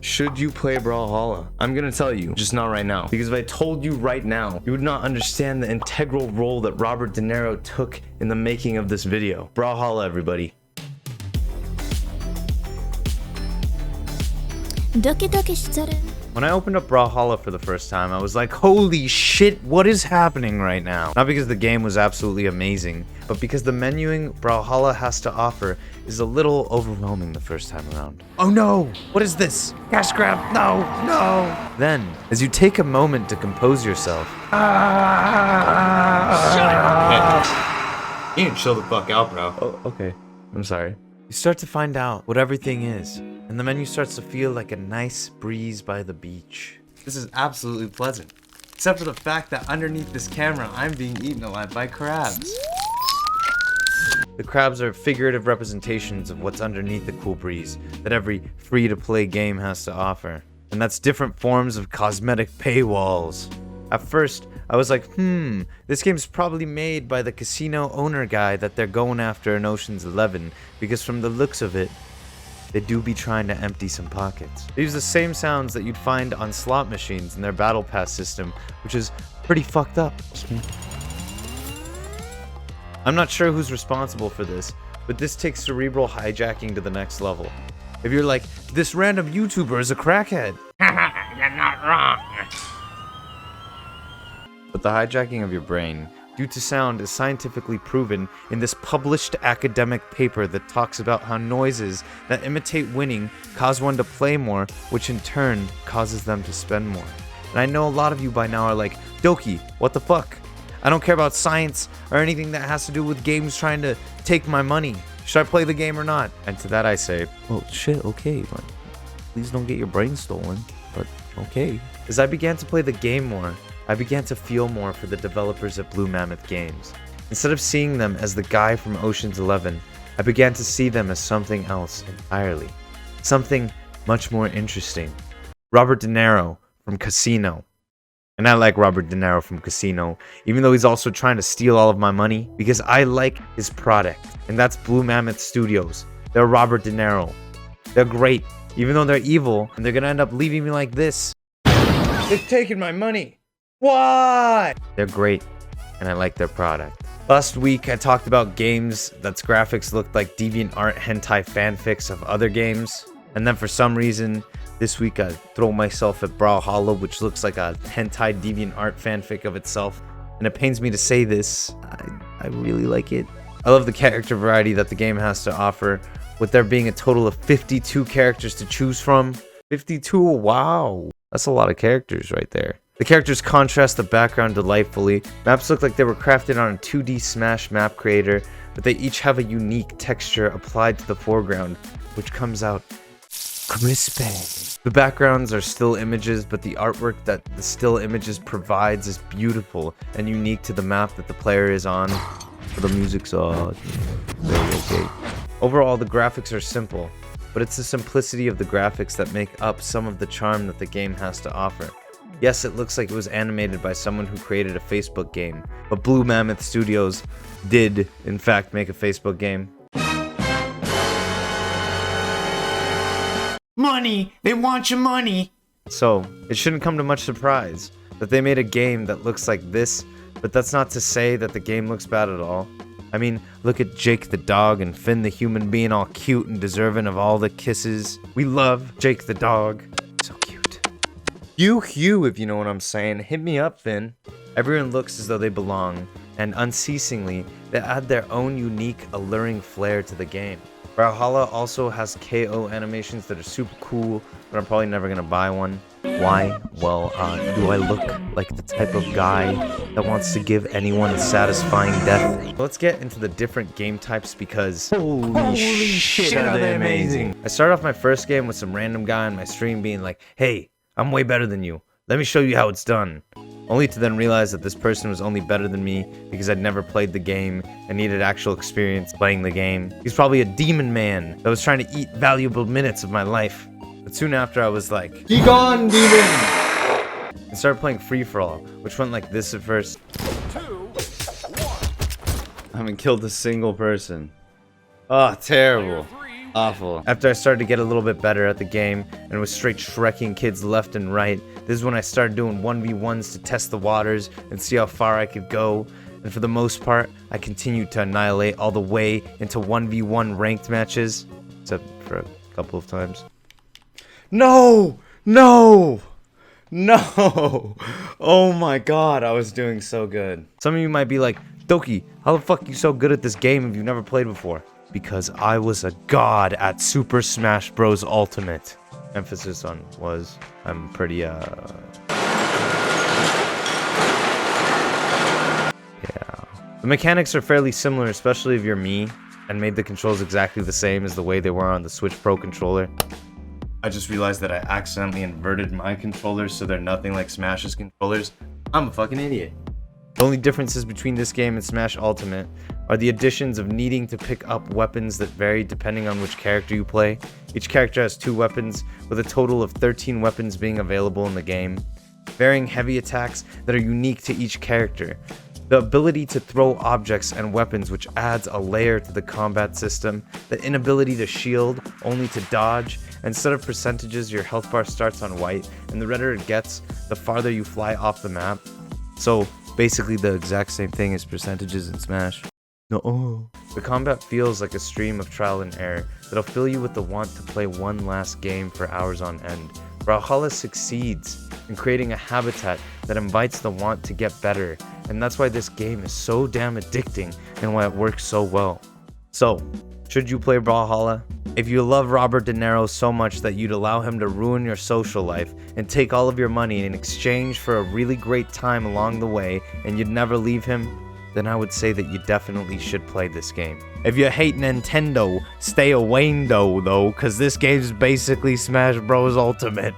Should you play Brawlhalla? I'm gonna tell you, just not right now. Because if I told you right now, you would not understand the integral role that Robert De Niro took in the making of this video. Brawlhalla, everybody. ドキドキしちゃる。 When I opened up Brawlhalla for the first time, I was like, holy shit, what is happening right now? Not because the game was absolutely amazing, but because the menuing Brawlhalla has to offer is a little overwhelming the first time around. Oh no! What is this? Cash grab! No! No! Then, as you take a moment to compose yourself... You need to chill the fuck out, bro. Oh, okay. I'm sorry. You start to find out what everything is, and the menu starts to feel like a nice breeze by the beach. This is absolutely pleasant, except for the fact that underneath this camera, I'm being eaten alive by crabs. The crabs are figurative representations of what's underneath the cool breeze that every free-to-play game has to offer, and that's different forms of cosmetic paywalls. At first, I was like, this game's probably made by the casino owner guy that they're going after in Ocean's 11, because from the looks of it, they do be trying to empty some pockets. They use the same sounds that you'd find on slot machines in their battle pass system, which is pretty fucked up. I'm not sure who's responsible for this, but this takes Cerebral hijacking to the next level. If you're like, this random YouTuber is a crackhead. You're not wrong. But the hijacking of your brain, due to sound, is scientifically proven in this published academic paper that talks about how noises that imitate winning cause one to play more, which in turn causes them to spend more. And I know a lot of you by now are like, Doki, what the fuck? I don't care about science or anything that has to do with games trying to take my money. Should I play the game or not? And to that I say, oh shit, okay, but please don't get your brain stolen, but okay. As I began to play the game more, I began to feel more for the developers at Blue Mammoth Games. Instead of seeing them as the guy from Ocean's 11, I began to see them as something else entirely. Something much more interesting. Robert De Niro from Casino. And I like Robert De Niro from Casino, even though he's also trying to steal all of my money, because I like his product. And that's Blue Mammoth Studios. They're Robert De Niro. They're great, even though they're evil, and they're gonna end up leaving me like this. They're taking my money. Why? They're great, and I like their product. Last week, I talked about games that's graphics looked like DeviantArt hentai fanfics of other games. And then for some reason, this week I throw myself at Brawlhalla, which looks like a hentai DeviantArt fanfic of itself. And it pains me to say this, I really like it. I love the character variety that the game has to offer, with there being a total of 52 characters to choose from. 52, wow. That's a lot of characters right there. The characters contrast the background delightfully. Maps look like they were crafted on a 2D Smash map creator, but they each have a unique texture applied to the foreground, which comes out crispy. The backgrounds are still images, but the artwork that the still images provides is beautiful and unique to the map that the player is on. The music's very okay. Overall, the graphics are simple, but it's the simplicity of the graphics that make up some of the charm that the game has to offer. Yes, it looks like it was animated by someone who created a Facebook game, but Blue Mammoth Studios did, in fact, make a Facebook game. Money! They want your money! So, it shouldn't come to much surprise that they made a game that looks like this, but that's not to say that the game looks bad at all. I mean, look at Jake the dog and Finn the human being all cute and deserving of all the kisses. We love Jake the dog. So cute. Hugh, if you know what I'm saying. Hit me up, Finn. Everyone looks as though they belong, and unceasingly, they add their own unique, alluring flair to the game. Brawlhalla also has KO animations that are super cool, but I'm probably never gonna buy one. Why? Well, do I look like the type of guy that wants to give anyone a satisfying death? Let's get into the different game types because holy shit, are they amazing. I started off my first game with some random guy on my stream being like, hey, I'm way better than you. Let me show you how it's done. Only to then realize that this person was only better than me because I'd never played the game and needed actual experience playing the game. He's probably a demon man that was trying to eat valuable minutes of my life. But soon after I was like, "Be gone, demon!" and started playing free-for-all, which went like this at first. 2, 1. I haven't killed a single person. Oh, terrible. Player 3 Awful. After I started to get a little bit better at the game and was straight shrekking kids left and right, this is when I started doing 1v1s to test the waters and see how far I could go. And for the most part, I continued to annihilate all the way into 1v1 ranked matches, except for a couple of times. No! No! No! Oh my god, I was doing so good. Some of you might be like, Doki, how the fuck are you so good at this game if you've never played before? Because I was a god at Super Smash Bros. Ultimate. Emphasis on was. I'm pretty, Yeah. The mechanics are fairly similar, especially if you're me, and made the controls exactly the same as the way they were on the Switch Pro controller. I just realized that I accidentally inverted my controllers so they're nothing like Smash's controllers. I'm a fucking idiot. The only differences between this game and Smash Ultimate are the additions of needing to pick up weapons that vary depending on which character you play. Each character has 2 weapons, with a total of 13 weapons being available in the game. Varying heavy attacks that are unique to each character. The ability to throw objects and weapons, which adds a layer to the combat system. The inability to shield, only to dodge. Instead of percentages, your health bar starts on white, and the redder it gets, the farther you fly off the map. So, basically the exact same thing as percentages in Smash. No. The combat feels like a stream of trial and error that'll fill you with the want to play one last game for hours on end. Brawlhalla succeeds in creating a habitat that invites the want to get better, and that's why this game is so damn addicting and why it works so well. So, should you play Brawlhalla? If you love Robert De Niro so much that you'd allow him to ruin your social life and take all of your money in exchange for a really great time along the way and you'd never leave him, then I would say that you definitely should play this game. If you hate Nintendo, stay away though, cause this game's basically Smash Bros. Ultimate.